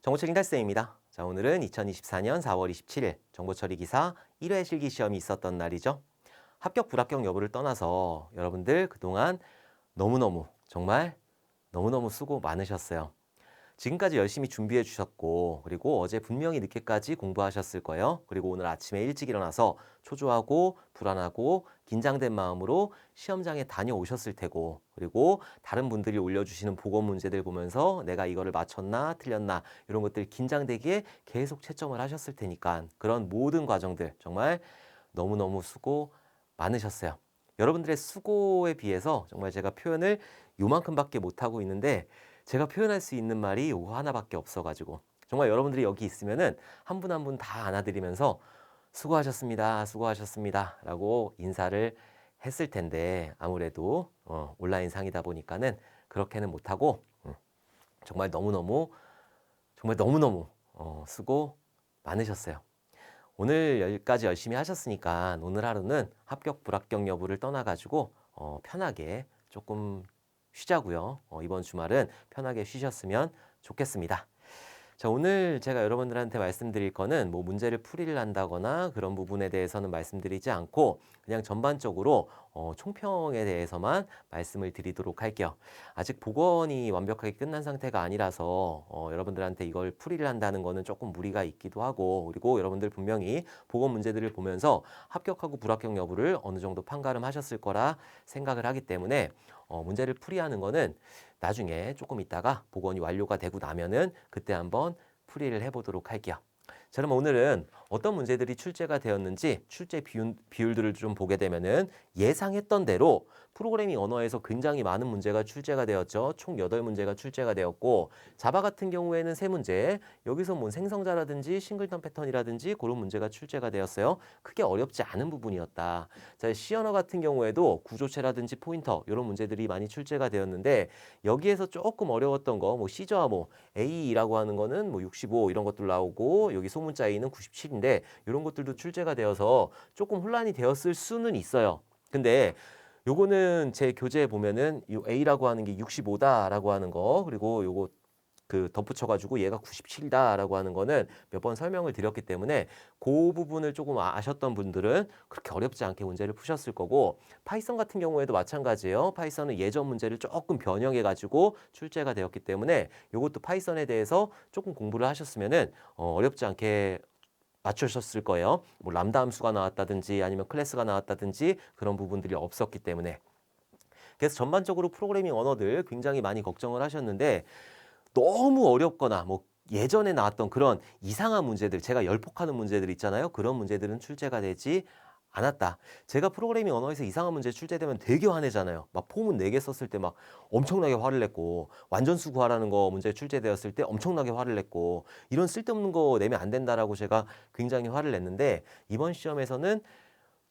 정보처리 탈쌤입니다. 자, 오늘은 2024년 4월 27일 정보처리 기사 1회 실기 시험이 있었던 날이죠. 합격, 불합격 여부를 떠나서 여러분들 그동안 너무너무 정말 너무너무 수고 많으셨어요. 지금까지 열심히 준비해 주셨고, 그리고 어제 분명히 늦게까지 공부하셨을 거예요. 그리고 오늘 아침에 일찍 일어나서 초조하고 불안하고 긴장된 마음으로 시험장에 다녀오셨을 테고, 그리고 다른 분들이 올려주시는 보고 문제들 보면서 내가 이거를 맞췄나 틀렸나 이런 것들 긴장되기에 계속 채점을 하셨을 테니까 그런 모든 과정들 정말 너무너무 수고 많으셨어요. 여러분들의 수고에 비해서 정말 제가 표현을 요만큼밖에 못하고 있는데 제가 표현할 수 있는 말이 요거 하나밖에 없어가지고 정말 여러분들이 여기 있으면은 한 분 한 분 다 안아드리면서 수고하셨습니다, 수고하셨습니다 라고 인사를 했을 텐데 아무래도 온라인상이다 보니까는 그렇게는 못하고 정말 너무너무 수고 많으셨어요. 오늘 여기까지 열심히 하셨으니까 오늘 하루는 합격, 불합격 여부를 떠나가지고 편하게 조금 쉬자고요. 이번 주말은 편하게 쉬셨으면 좋겠습니다. 자, 오늘 제가 여러분들한테 말씀드릴 거는 뭐 문제를 풀이를 한다거나 그런 부분에 대해서는 말씀드리지 않고 그냥 전반적으로 총평에 대해서만 말씀을 드리도록 할게요. 아직 복원이 완벽하게 끝난 상태가 아니라서 여러분들한테 이걸 풀이를 한다는 거는 조금 무리가 있기도 하고 그리고 여러분들 분명히 복원 문제들을 보면서 합격하고 불합격 여부를 어느 정도 판가름하셨을 거라 생각을 하기 때문에 문제를 풀이하는 거는 나중에 조금 있다가 복원이 완료가 되고 나면은 그때 한번 풀이를 해보도록 할게요. 자, 그럼 오늘은 어떤 문제들이 출제가 되었는지 출제 비율들을 좀 보게 되면은 예상했던 대로 프로그래밍 언어에서 굉장히 많은 문제가 출제가 되었죠. 총 8문제가 출제가 되었고 자바 같은 경우에는 3문제, 여기서 뭐 생성자라든지 싱글턴 패턴이라든지 그런 문제가 출제가 되었어요. 크게 어렵지 않은 부분이었다. 자, C 언어 같은 경우에도 구조체라든지 포인터 이런 문제들이 많이 출제가 되었는데 여기에서 조금 어려웠던 거 뭐 C저하 뭐 A라고 하는 거는 뭐 65 이런 것들 나오고 여기 소문자 A는 97인데 이런 것들도 출제가 되어서 조금 혼란이 되었을 수는 있어요. 근데 요거는 제 교재에 보면은 이 A라고 하는 게 65다라고 하는 거 그리고 요거 그 덧붙여가지고 얘가 97이다라고 하는 거는 몇 번 설명을 드렸기 때문에 그 부분을 조금 아셨던 분들은 그렇게 어렵지 않게 문제를 푸셨을 거고 파이썬 같은 경우에도 마찬가지예요. 파이썬은 예전 문제를 조금 변형해가지고 출제가 되었기 때문에 이것도 파이썬에 대해서 조금 공부를 하셨으면은 어렵지 않게 맞추셨을 거예요. 뭐 람다 함수가 나왔다든지 아니면 클래스가 나왔다든지 그런 부분들이 없었기 때문에 그래서 전반적으로 프로그래밍 언어들 굉장히 많이 걱정을 하셨는데 너무 어렵거나 뭐 예전에 나왔던 그런 이상한 문제들, 제가 열폭하는 문제들 있잖아요. 그런 문제들은 출제가 되지 않았다. 제가 프로그래밍 언어에서 이상한 문제 출제되면 되게 화내잖아요. 막 포문 4개 썼을 때 막 엄청나게 화를 냈고 완전수 구하라는 거 문제 출제되었을 때 엄청나게 화를 냈고 이런 쓸데없는 거 내면 안 된다라고 제가 굉장히 화를 냈는데 이번 시험에서는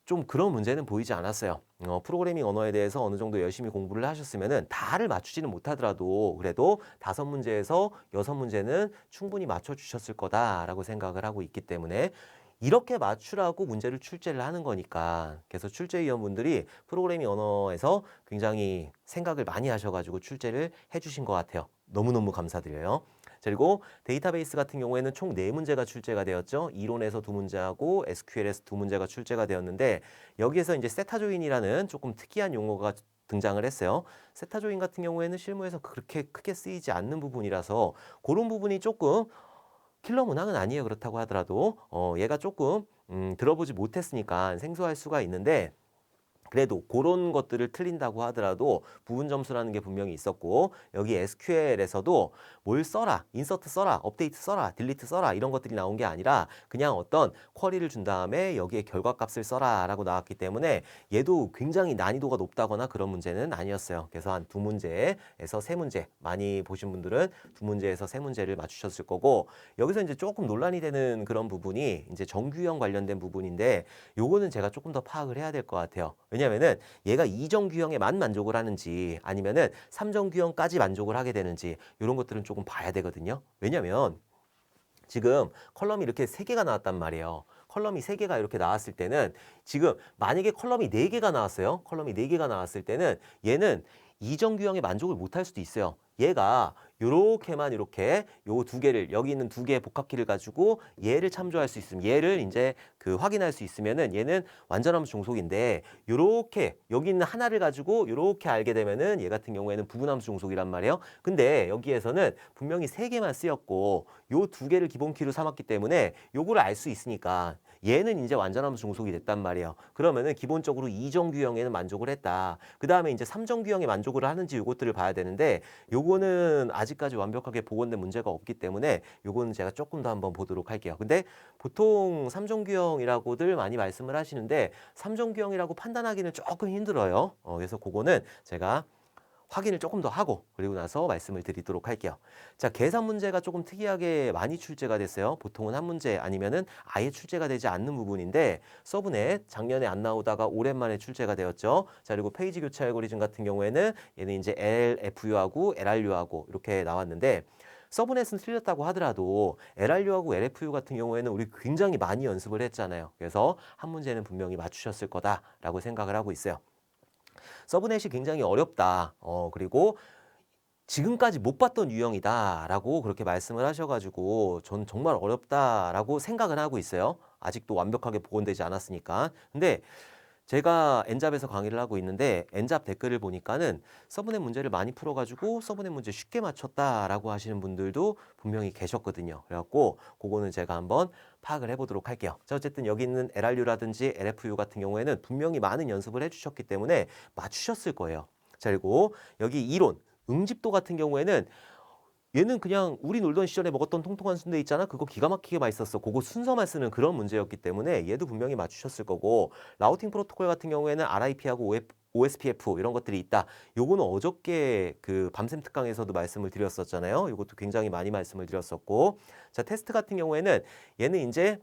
좀 그런 문제는 보이지 않았어요. 프로그래밍 언어에 대해서 어느 정도 열심히 공부를 하셨으면은 다를 맞추지는 못하더라도 그래도 5문제에서 6문제는 충분히 맞춰주셨을 거다라고 생각을 하고 있기 때문에 이렇게 맞추라고 문제를 출제를 하는 거니까 그래서 출제위원분들이 프로그래밍 언어에서 굉장히 생각을 많이 하셔가지고 출제를 해주신 것 같아요. 너무너무 감사드려요. 그리고 데이터베이스 같은 경우에는 총 4문제가 출제가 되었죠. 이론에서 2문제하고 SQL에서 2문제가 출제가 되었는데 여기에서 이제 세타 조인이라는 조금 특이한 용어가 등장을 했어요. 세타 조인 같은 경우에는 실무에서 그렇게 크게 쓰이지 않는 부분이라서 그런 부분이 조금 킬러 문항은 아니에요. 그렇다고 하더라도 얘가 조금 들어보지 못했으니까 생소할 수가 있는데 그래도 그런 것들을 틀린다고 하더라도 부분 점수라는 게 분명히 있었고 여기 SQL에서도 뭘 써라, 인서트 써라, 업데이트 써라, 딜리트 써라 이런 것들이 나온 게 아니라 그냥 어떤 쿼리를 준 다음에 여기에 결과값을 써라 라고 나왔기 때문에 얘도 굉장히 난이도가 높다거나 그런 문제는 아니었어요. 그래서 한 2문제에서 3문제 많이 보신 분들은 2문제에서 3문제를 맞추셨을 거고 여기서 이제 조금 논란이 되는 그런 부분이 이제 정규형 관련된 부분인데 요거는 제가 조금 더 파악을 해야 될 것 같아요. 왜냐면은 얘가 2정규형에만 만족을 하는지 아니면은 3정규형까지 만족을 하게 되는지 이런 것들은 조금 봐야 되거든요. 왜냐면 지금 컬럼이 이렇게 3개가 나왔단 말이에요. 컬럼이 3개가 이렇게 나왔을 때는 지금 만약에 컬럼이 4개가 나왔어요. 컬럼이 4개가 나왔을 때는 얘는 이정규형에 만족을 못할 수도 있어요. 얘가 요렇게만 이렇게 요 두 개를 여기 있는 두 개의 복합키를 가지고 얘를 참조할 수 있으면 얘를 이제 그 확인할 수 있으면은 얘는 완전함수 종속인데 요렇게 여기 있는 하나를 가지고 요렇게 알게 되면은 얘 같은 경우에는 부분함수 종속이란 말이에요. 근데 여기에서는 분명히 세 개만 쓰였고 요 두 개를 기본 키로 삼았기 때문에 요거를 알 수 있으니까 얘는 이제 완전함수 종속이 됐단 말이에요. 그러면은 기본적으로 이정규형에는 만족을 했다. 그 다음에 이제 삼정규형에 만족을 하는지 요것들을 봐야 되는데 요거는 아직까지 완벽하게 복원된 문제가 없기 때문에 요거는 제가 조금 더 한번 보도록 할게요. 근데 보통 삼정규형이라고들 많이 말씀을 하시는데 삼정규형이라고 판단하기는 조금 힘들어요. 그래서 그거는 제가 확인을 조금 더 하고 그리고 나서 말씀을 드리도록 할게요. 자, 계산 문제가 조금 특이하게 많이 출제가 됐어요. 보통은 한 문제 아니면은 아예 출제가 되지 않는 부분인데 서브넷 작년에 안 나오다가 오랜만에 출제가 되었죠. 자, 그리고 페이지 교체 알고리즘 같은 경우에는 얘는 이제 LFU하고 LRU하고 이렇게 나왔는데 서브넷은 틀렸다고 하더라도 LRU하고 LFU 같은 경우에는 우리 굉장히 많이 연습을 했잖아요. 그래서 한 문제는 분명히 맞추셨을 거다라고 생각을 하고 있어요. 서브넷이 굉장히 어렵다. 그리고 지금까지 못 봤던 유형이다라고 그렇게 말씀을 하셔가지고 전 정말 어렵다라고 생각은 하고 있어요. 아직도 완벽하게 복원되지 않았으니까. 근데 제가 엔잡에서 강의를 하고 있는데 엔잡 댓글을 보니까는 서브넷 문제를 많이 풀어가지고 서브넷 문제 쉽게 맞췄다라고 하시는 분들도 분명히 계셨거든요. 그래갖고 그거는 제가 한번 파악을 해보도록 할게요. 자, 어쨌든 여기 있는 LRU라든지 LFU 같은 경우에는 분명히 많은 연습을 해주셨기 때문에 맞추셨을 거예요. 자, 그리고 여기 이론, 응집도 같은 경우에는 얘는 그냥 우리 놀던 시절에 먹었던 통통한 순대 있잖아. 그거 기가 막히게 맛있었어. 그거 순서만 쓰는 그런 문제였기 때문에 얘도 분명히 맞추셨을 거고 라우팅 프로토콜 같은 경우에는 RIP하고 OSPF 이런 것들이 있다. 요거는 어저께 그 밤샘 특강에서도 말씀을 드렸었잖아요. 요것도 굉장히 많이 말씀을 드렸었고 자, 테스트 같은 경우에는 얘는 이제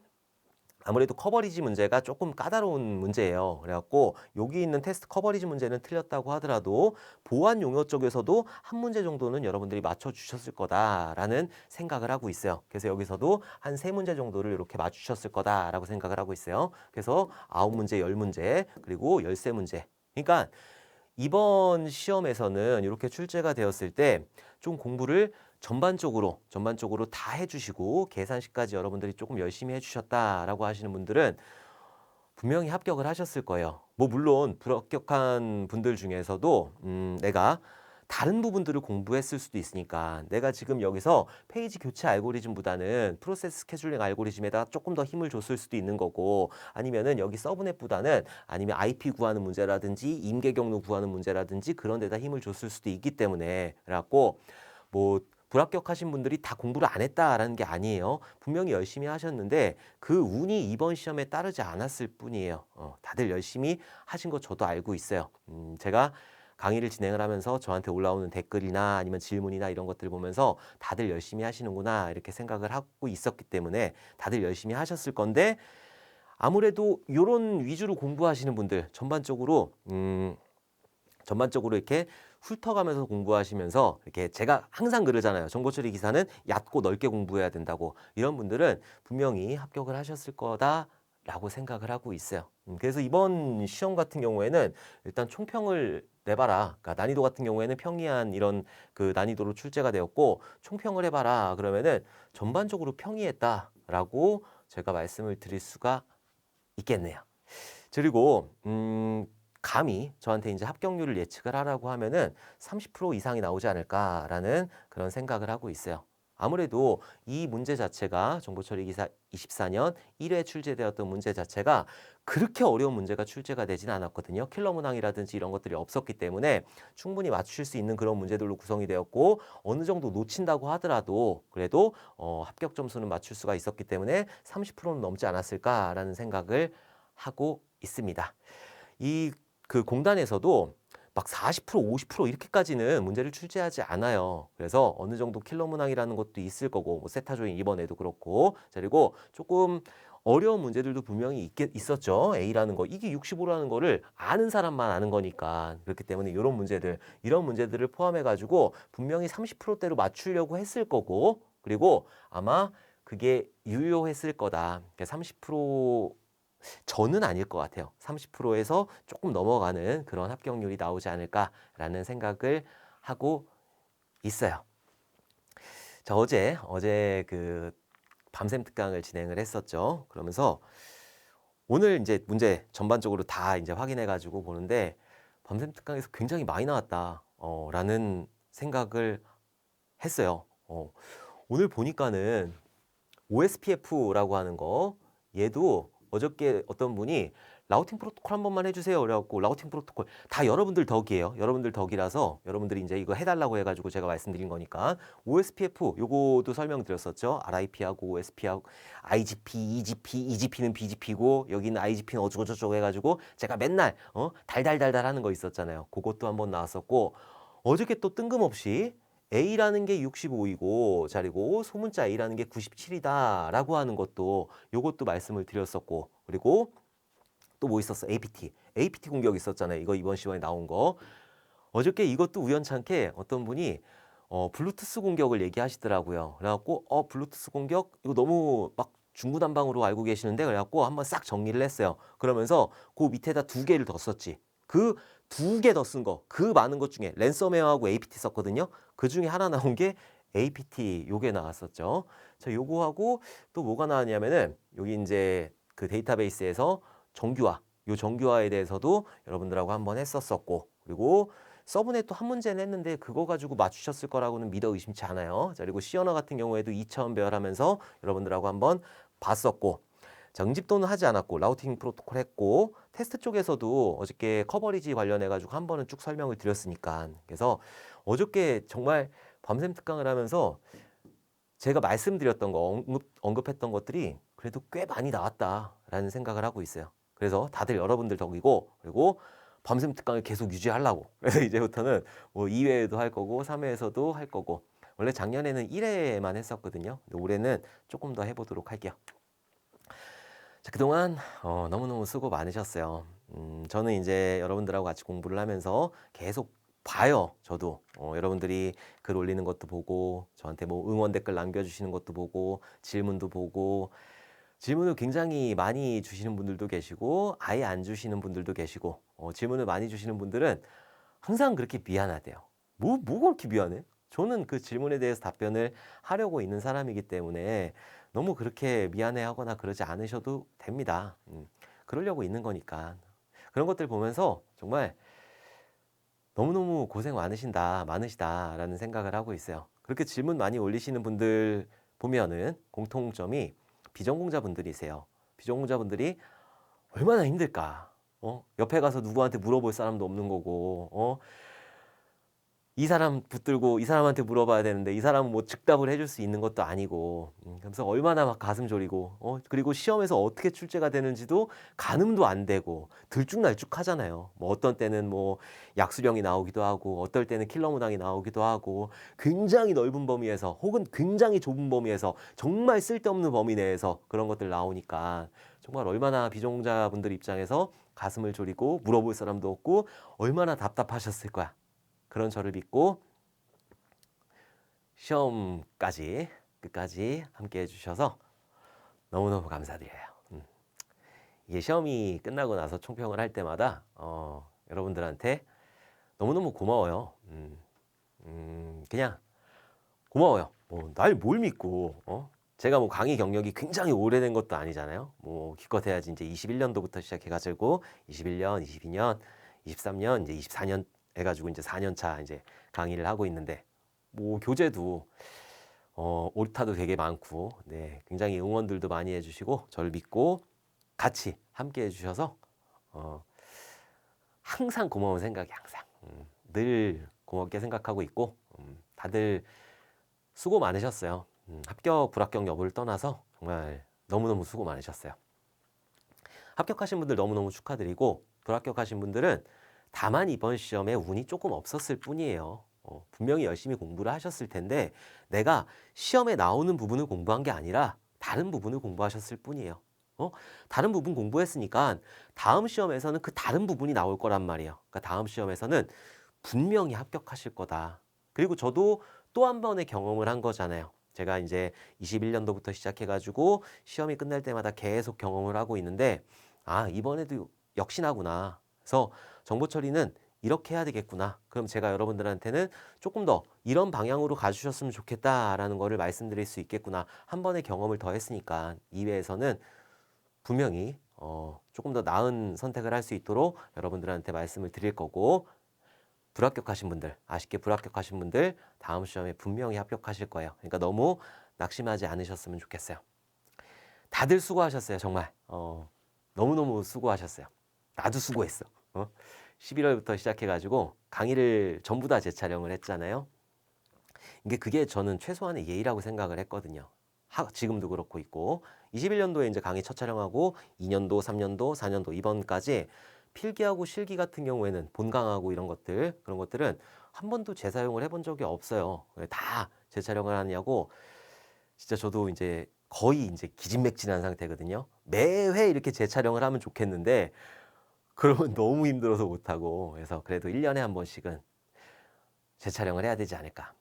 아무래도 커버리지 문제가 조금 까다로운 문제예요. 그래갖고 여기 있는 테스트 커버리지 문제는 틀렸다고 하더라도 보안 용어 쪽에서도 한 문제 정도는 여러분들이 맞춰주셨을 거다라는 생각을 하고 있어요. 그래서 여기서도 한 세 문제 정도를 이렇게 맞추셨을 거다라고 생각을 하고 있어요. 그래서 9문제, 10문제, 그리고 13문제. 그러니까 이번 시험에서는 이렇게 출제가 되었을 때 좀 공부를 전반적으로 다 해주시고 계산식까지 여러분들이 조금 열심히 해주셨다라고 하시는 분들은 분명히 합격을 하셨을 거예요. 뭐 물론 불합격한 분들 중에서도 내가 다른 부분들을 공부했을 수도 있으니까 내가 지금 여기서 페이지 교체 알고리즘보다는 프로세스 스케줄링 알고리즘에다 조금 더 힘을 줬을 수도 있는 거고 아니면은 여기 서브넷보다는 아니면 IP 구하는 문제라든지 임계 경로 구하는 문제라든지 그런 데다 힘을 줬을 수도 있기 때문에 그래갖고 뭐 불합격하신 분들이 다 공부를 안 했다라는 게 아니에요. 분명히 열심히 하셨는데 그 운이 이번 시험에 따르지 않았을 뿐이에요. 다들 열심히 하신 거 저도 알고 있어요. 제가 강의를 진행을 하면서 저한테 올라오는 댓글이나 아니면 질문이나 이런 것들 보면서 다들 열심히 하시는구나 이렇게 생각을 하고 있었기 때문에 다들 열심히 하셨을 건데 아무래도 이런 위주로 공부하시는 분들 전반적으로 이렇게 훑어가면서 공부하시면서 이렇게 제가 항상 그러잖아요. 정보처리 기사는 얕고 넓게 공부해야 된다고. 이런 분들은 분명히 합격을 하셨을 거다라고 생각을 하고 있어요. 그래서 이번 시험 같은 경우에는 일단 총평을 내봐라. 그러니까 난이도 같은 경우에는 평이한 이런 그 난이도로 출제가 되었고 총평을 해봐라. 그러면은 전반적으로 평이했다라고 제가 말씀을 드릴 수가 있겠네요. 그리고 감히 저한테 이제 합격률을 예측을 하라고 하면은 30% 이상이 나오지 않을까라는 그런 생각을 하고 있어요. 아무래도 이 문제 자체가 정보처리 기사 24년 1회 출제되었던 문제 자체가 그렇게 어려운 문제가 출제가 되진 않았거든요. 킬러 문항이라든지 이런 것들이 없었기 때문에 충분히 맞추실 수 있는 그런 문제들로 구성이 되었고 어느 정도 놓친다고 하더라도 그래도 합격 점수는 맞출 수가 있었기 때문에 30%는 넘지 않았을까라는 생각을 하고 있습니다. 이 그 공단에서도 막 40%, 50% 이렇게까지는 문제를 출제하지 않아요. 그래서 어느 정도 킬러 문항이라는 것도 있을 거고, 뭐 세타 조인 이번에도 그렇고, 자, 그리고 조금 어려운 문제들도 분명히 있었죠. A라는 거. 이게 65라는 거를 아는 사람만 아는 거니까. 그렇기 때문에 이런 문제들을 포함해가지고 분명히 30%대로 맞추려고 했을 거고, 그리고 아마 그게 유효했을 거다. 30% 저는 아닐 것 같아요. 30%에서 조금 넘어가는 그런 합격률이 나오지 않을까라는 생각을 하고 있어요. 자, 어제 그 밤샘 특강을 진행을 했었죠. 그러면서 오늘 이제 문제 전반적으로 다 이제 확인해 가지고 보는데 밤샘 특강에서 굉장히 많이 나왔다. 라는 생각을 했어요. 오늘 보니까는 OSPF라고 하는 거, 얘도 어저께 어떤 분이 라우팅 프로토콜 한 번만 해주세요. 그래갖고 라우팅 프로토콜 다 여러분들 덕이에요. 여러분들 덕이라서 여러분들이 이제 이거 해달라고 해가지고 제가 말씀드린 거니까 OSPF 요거도 설명드렸었죠. RIP하고 OSP하고 IGP, EGP, EGP는 BGP고 여기는 IGP는 어쩌고저쩌고 해가지고 제가 맨날 달달달달 하는 거 있었잖아요. 그것도 한번 나왔었고 어저께 또 뜬금없이 A라는 게 65이고 자리고 소문자 A라는 게 97이다 라고 하는 것도 요것도 말씀을 드렸었고 그리고 또 뭐 있었어? APT 공격 있었잖아요. 이거 이번 시간에 나온 거. 어저께 이것도 우연찮게 어떤 분이 블루투스 공격을 얘기하시더라고요. 그래갖고 블루투스 공격 이거 너무 막 중구난방으로 알고 계시는데 그래갖고 한번 싹 정리를 했어요. 그러면서 그 밑에다 두 개를 더 썼지. 그 두 개 더 쓴 거, 그 많은 것 중에 랜섬웨어하고 APT 썼거든요. 그 중에 하나 나온 게 APT 요게 나왔었죠. 자, 요거하고 또 뭐가 나왔냐면은 여기 이제 그 데이터베이스에서 정규화, 요 정규화에 대해서도 여러분들하고 한번 했었었고 그리고 서브넷 또 한 문제는 했는데 그거 가지고 맞추셨을 거라고는 믿어 의심치 않아요. 자, 그리고 C언어 같은 경우에도 2차원 배열하면서 여러분들하고 한번 봤었고 자, 응집도는 하지 않았고 라우팅 프로토콜 했고 테스트 쪽에서도 어저께 커버리지 관련해 가지고 한 번은 쭉 설명을 드렸으니까 그래서 어저께 정말 밤샘 특강을 하면서 제가 말씀드렸던 거 언급했던 것들이 그래도 꽤 많이 나왔다라는 생각을 하고 있어요. 그래서 다들 여러분들 덕이고 그리고 밤샘 특강을 계속 유지하려고 그래서 이제부터는 뭐 2회에도 할 거고 3회에서도 할 거고 원래 작년에는 1회만 했었거든요. 근데 올해는 조금 더 해보도록 할게요. 자, 그동안 너무너무 수고 많으셨어요. 저는 이제 여러분들하고 같이 공부를 하면서 계속 봐요. 저도 여러분들이 글 올리는 것도 보고 저한테 뭐 응원 댓글 남겨주시는 것도 보고 질문도 보고 질문을 굉장히 많이 주시는 분들도 계시고 아예 안 주시는 분들도 계시고 질문을 많이 주시는 분들은 항상 그렇게 미안하대요. 뭐가 그렇게 미안해? 저는 그 질문에 대해서 답변을 하려고 있는 사람이기 때문에 너무 그렇게 미안해하거나 그러지 않으셔도 됩니다. 그러려고 있는 거니까. 그런 것들 보면서 정말 너무너무 고생 많으시다라는 생각을 하고 있어요. 그렇게 질문 많이 올리시는 분들 보면은 공통점이 비전공자분들이세요. 비전공자분들이 얼마나 힘들까? 옆에 가서 누구한테 물어볼 사람도 없는 거고, 이 사람 붙들고 이 사람한테 물어봐야 되는데 이 사람은 뭐 즉답을 해줄 수 있는 것도 아니고 그래서 얼마나 막 가슴 졸이고 그리고 시험에서 어떻게 출제가 되는지도 가늠도 안 되고 들쭉날쭉 하잖아요. 뭐 어떤 때는 뭐 약수령이 나오기도 하고 어떨 때는 킬러 문항이 나오기도 하고 굉장히 넓은 범위에서 혹은 굉장히 좁은 범위에서 정말 쓸데없는 범위 내에서 그런 것들 나오니까 정말 얼마나 비전공자분들 입장에서 가슴을 졸이고 물어볼 사람도 없고 얼마나 답답하셨을 거야. 그런 저를 믿고 시험까지 끝까지 함께 해주셔서 너무너무 감사드려요. 이게 시험이 끝나고 나서 총평을 할 때마다 여러분들한테 너무너무 고마워요. 그냥 고마워요. 날 뭘 믿고 제가 뭐 강의 경력이 굉장히 오래된 것도 아니잖아요. 뭐 기껏해야지 이제 21년도부터 시작해가지고 21년, 22년, 23년, 이제 24년 해가지고 이제 4년 차 이제 강의를 하고 있는데 뭐 교재도 오타도 되게 많고 네 굉장히 응원들도 많이 해주시고 저를 믿고 같이 함께 해주셔서 항상 고마운 생각이 항상 늘 고맙게 생각하고 있고 다들 수고 많으셨어요. 합격 불합격 여부를 떠나서 정말 너무너무 수고 많으셨어요. 합격하신 분들 너무너무 축하드리고 불합격하신 분들은 다만 이번 시험에 운이 조금 없었을 뿐이에요. 분명히 열심히 공부를 하셨을 텐데 내가 시험에 나오는 부분을 공부한 게 아니라 다른 부분을 공부하셨을 뿐이에요. 다른 부분 공부했으니까 다음 시험에서는 그 다른 부분이 나올 거란 말이에요. 그러니까 다음 시험에서는 분명히 합격하실 거다. 그리고 저도 또 한 번의 경험을 한 거잖아요. 제가 이제 21년도부터 시작해가지고 시험이 끝날 때마다 계속 경험을 하고 있는데 이번에도 역시나구나. 그래서 정보 처리는 이렇게 해야 되겠구나. 그럼 제가 여러분들한테는 조금 더 이런 방향으로 가주셨으면 좋겠다라는 거를 말씀드릴 수 있겠구나. 한 번의 경험을 더 했으니까 2회에서는 분명히 조금 더 나은 선택을 할 수 있도록 여러분들한테 말씀을 드릴 거고, 불합격하신 분들, 아쉽게 불합격하신 분들 다음 시험에 분명히 합격하실 거예요. 그러니까 너무 낙심하지 않으셨으면 좋겠어요. 다들 수고하셨어요. 정말 너무너무 수고하셨어요. 나도 수고했어. 11월부터 시작해가지고 강의를 전부 다 재촬영을 했잖아요. 그게 저는 최소한의 예의라고 생각을 했거든요. 지금도 그렇고 있고, 21년도에 이제 강의 첫 촬영하고 2년도, 3년도, 4년도 이번까지 필기하고 실기 같은 경우에는 본강하고 이런 것들, 그런 것들은 한 번도 재사용을 해본 적이 없어요. 다 재촬영을 하냐고 진짜 저도 이제 거의 이제 기진맥진한 상태거든요. 매회 이렇게 재촬영을 하면 좋겠는데 그러면 너무 힘들어서 못하고, 그래서 그래도 1년에 한 번씩은 재촬영을 해야 되지 않을까.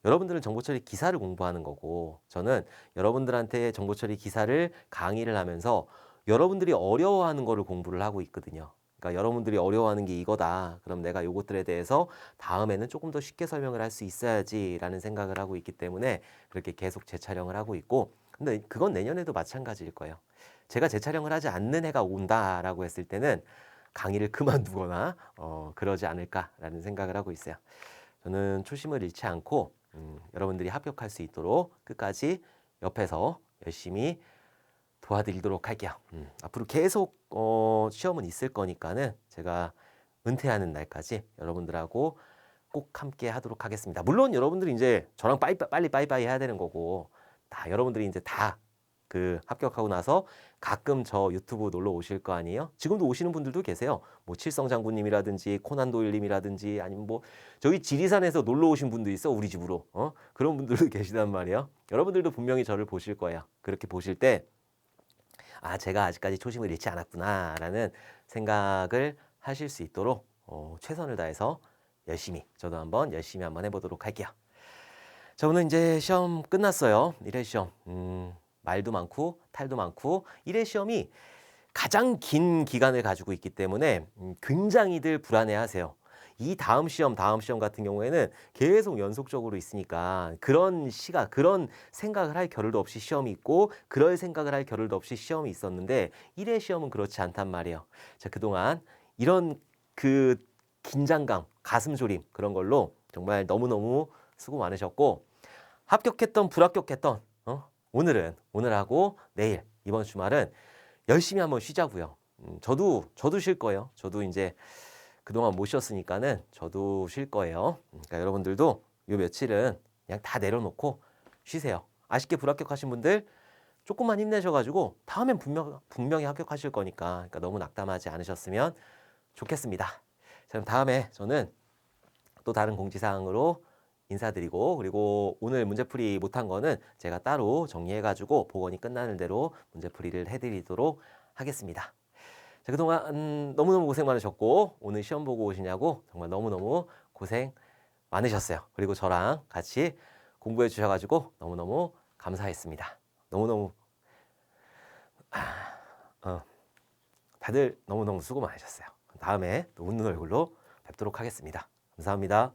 여러분들은 정보처리 기사를 공부하는 거고, 저는 여러분들한테 정보처리 기사를 강의를 하면서 여러분들이 어려워하는 거를 공부를 하고 있거든요. 그러니까 여러분들이 어려워하는 게 이거다. 그럼 내가 요것들에 대해서 다음에는 조금 더 쉽게 설명을 할 수 있어야지라는 생각을 하고 있기 때문에 그렇게 계속 재촬영을 하고 있고, 근데 그건 내년에도 마찬가지일 거예요. 제가 재촬영을 하지 않는 해가 온다라고 했을 때는 강의를 그만두거나 그러지 않을까라는 생각을 하고 있어요. 저는 초심을 잃지 않고 여러분들이 합격할 수 있도록 끝까지 옆에서 열심히 도와드리도록 할게요. 앞으로 계속 시험은 있을 거니까는 제가 은퇴하는 날까지 여러분들하고 꼭 함께 하도록 하겠습니다. 물론 여러분들이 이제 저랑 빨리 빠이빠이 해야 되는 거고, 다 여러분들이 이제 다 그 합격하고 나서 가끔 저 유튜브 놀러 오실 거 아니에요? 지금도 오시는 분들도 계세요. 뭐 칠성 장군님이라든지 코난 도일님이라든지 아니면 뭐 저희 지리산에서 놀러 오신 분도 있어, 우리 집으로. 그런 분들도 계시단 말이에요. 여러분들도 분명히 저를 보실 거예요. 그렇게 보실 때 제가 아직까지 초심을 잃지 않았구나라는 생각을 하실 수 있도록 최선을 다해서 저도 한번 열심히 한번 해보도록 할게요. 자, 오늘 이제 시험 끝났어요. 1회 시험. 말도 많고 탈도 많고 1회 시험이 가장 긴 기간을 가지고 있기 때문에 굉장히들 불안해하세요. 이 다음 시험 같은 경우에는 계속 연속적으로 있으니까 그런 생각을 할 겨를도 없이 시험이 있고 그럴 생각을 할 겨를도 없이 시험이 있었는데 1회 시험은 그렇지 않단 말이에요. 자, 그동안 이런 그 긴장감, 가슴 졸임 그런 걸로 정말 너무너무 수고 많으셨고, 합격했던 불합격했던 오늘하고 내일 이번 주말은 열심히 한번 쉬자고요. 저도 쉴 거예요. 저도 이제 그동안 못 쉬었으니까는 저도 쉴 거예요. 그러니까 여러분들도 요 며칠은 그냥 다 내려놓고 쉬세요. 아쉽게 불합격하신 분들 조금만 힘내셔가지고 다음엔 분명히 합격하실 거니까, 그러니까 너무 낙담하지 않으셨으면 좋겠습니다. 자, 그럼 다음에 저는 또 다른 공지사항으로 인사드리고, 그리고 오늘 문제풀이 못한 거는 제가 따로 정리해가지고 복원이 끝나는 대로 문제풀이를 해드리도록 하겠습니다. 자, 그동안 너무너무 고생 많으셨고, 오늘 시험 보고 오시냐고 정말 너무너무 고생 많으셨어요. 그리고 저랑 같이 공부해 주셔가지고 너무너무 감사했습니다. 너무너무 다들 너무너무 수고 많으셨어요. 다음에 또 웃는 얼굴로 뵙도록 하겠습니다. 감사합니다.